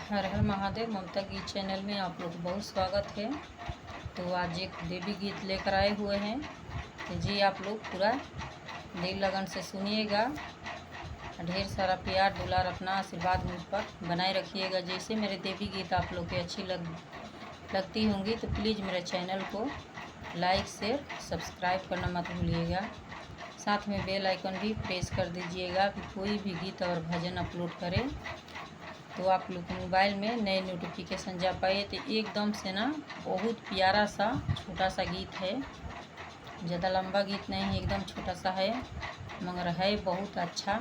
हर हर महादेव। ममता गीत चैनल में आप लोग को बहुत स्वागत है। तो आज एक देवी गीत लेकर आए हुए हैं। तो जी आप लोग पूरा दिल लगन से सुनिएगा। ढेर सारा प्यार दुलार अपना आशीर्वाद मुझ पर बनाए रखिएगा। जैसे मेरे देवी गीत आप लोग की अच्छी लगती होंगी तो प्लीज़ मेरे चैनल को लाइक शेयर सब्सक्राइब करना मत भूलिएगा। साथ में बेल आइकन भी प्रेस कर दीजिएगा कि कोई भी गीत और भजन अपलोड करें तो आप लोग के मोबाइल में नए नोटिफिकेशन जा पाए। तो एकदम से ना बहुत प्यारा सा छोटा सा गीत है, ज़्यादा लंबा गीत नहीं है, एकदम छोटा सा है मगर है बहुत अच्छा।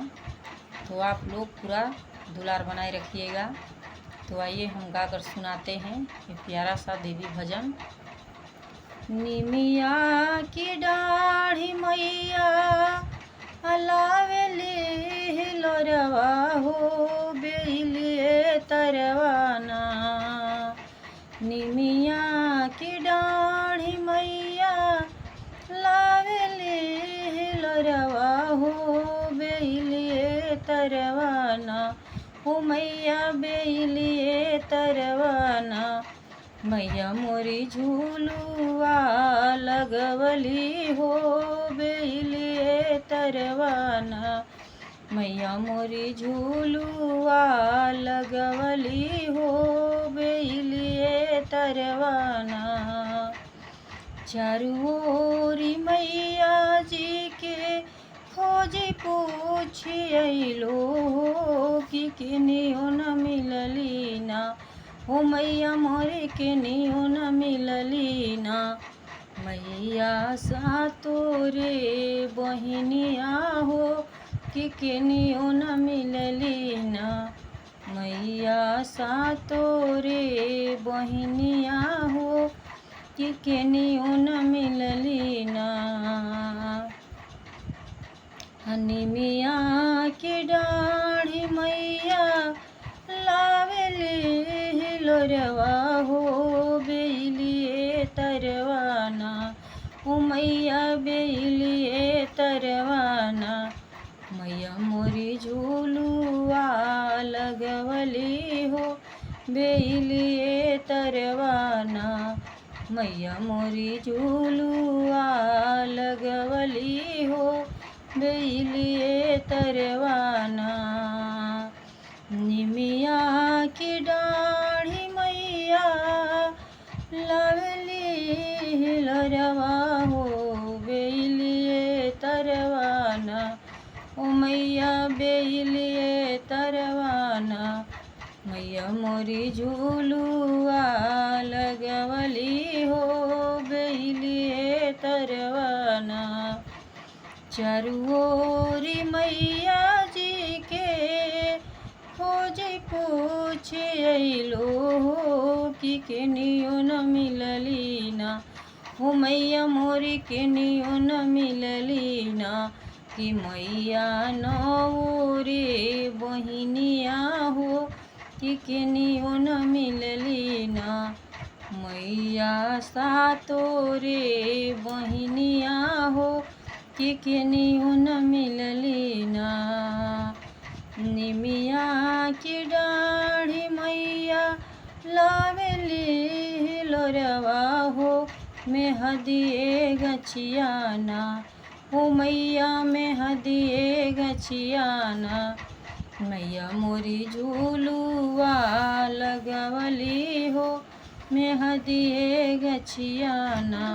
तो आप लोग पूरा दुलार बनाए रखिएगा। तो आइए हम गाकर सुनाते हैं ये प्यारा सा देवी भजन। निमिया की डाढ़ी मैया अलावेली लोरवा हो बेलिए तरवाना। निमिया की डाढ़ी मैया लावेली लोरवा हो बेलिए तरवाना। हो मैया बेलिए तरवाना। मैया मोरी झूलुआ लगवली हो बेलिए तरवाना। मैया मोरी झूलुआ लगवली हो बेलिए तरवाना। चारू ओरी मैया जी के खोजी पूछियलो कि किनियो न मिलली ना। हो मैया मोरे के नियो न मिलली ना। मैया सा तोरे बहिनिया हो कि केनियो न मिलली ना। मैया सा तोरे बहिनिया हो कि केनियो न मिलली ना। निमिया की डाढ़ी मैया लावेली लोरवा हो बेलिए तरवाना। ओ मैया बेलिए तरवाना। मैया मोरी झूलुआ लगवली हो बेलिए तरवाना। मैया मोरी झूलुआ लगवली हो बेलिए तरवाना। निमिया की डाढ़ी मैया लावेली लोरवा हो बेलिए तरवाना। ओ मैया बेलिए तरवाना। मैया मोरी झूलुआ लगवली हो बेलिए तरवाना। चारू ओरी मैया जी के खोजी पूछियलो कि केनियो न मिलली ना। हो मैया मोरी केनियो न मिलली ना। कि मैया नौरे बहिनिया हो कि केनियो न मिलली ना। मैया सा तोरे बहिनिया हो कि केनियो न मिलली ना। निमिया की डाढ़ी मैया लावेली लोरवा हो मेहदिए गछियाना। हो मैया मेहदिए गछियाना। मैया मोरी झूलुआ लगवली हो मेहदिए गछियाना।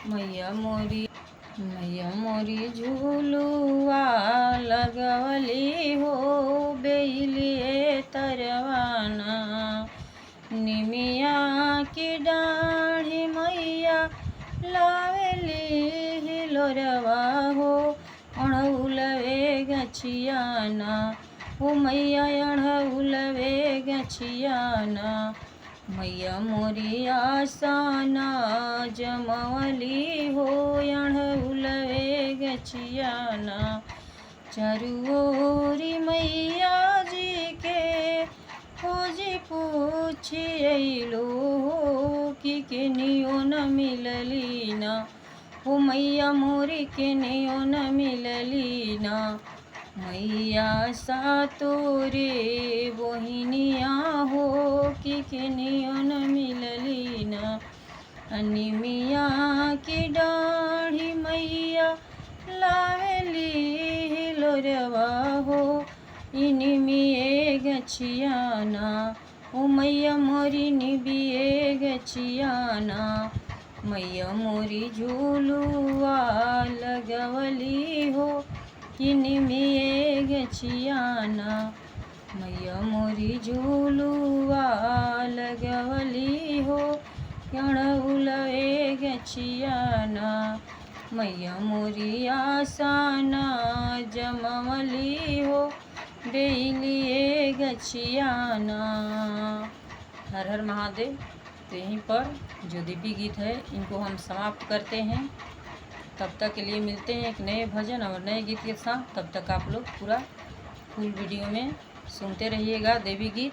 मैया मोरी झूलुआ लगवली हो बेलिए तरवाना। निमिया की डाढ़ी मैया लावेली लोरवा हो अढ़उलवे गछियाना। हो मैया अढ़उलवे गछियाना। मैया मोरी आसाना जमवली हो अढ़उलवे गछियाना। चारू ओरी मैया जी के खोजी पूछियलो कि केनियो न मिलली ना। हो मैया मोरी केनियो न मिलली ना। मैया सा तोरे बहिनिया हो के नियन मिलली न। निमिया की डाढ़ी मैया लावेली लोरवा हो, निमिए गछियाना ओ मैया मोरी निबिए गछियाना। मैया मोरी झूलुआ लगवली हो, निमिए गछियाना। मैया मोरी झूलुआ लगवली हो, उलवे गछियाना। मैया मोरी आसाना जमवली हो, बेलिए गछियाना। हर हर महादेव। तो यहीं पर जो देवी गीत है इनको हम समाप्त करते हैं। तब तक के लिए मिलते हैं एक नए भजन और नए गीत के साथ। तब तक आप लोग पूरा फुल वीडियो में सुनते रहिएगा देवी गीत।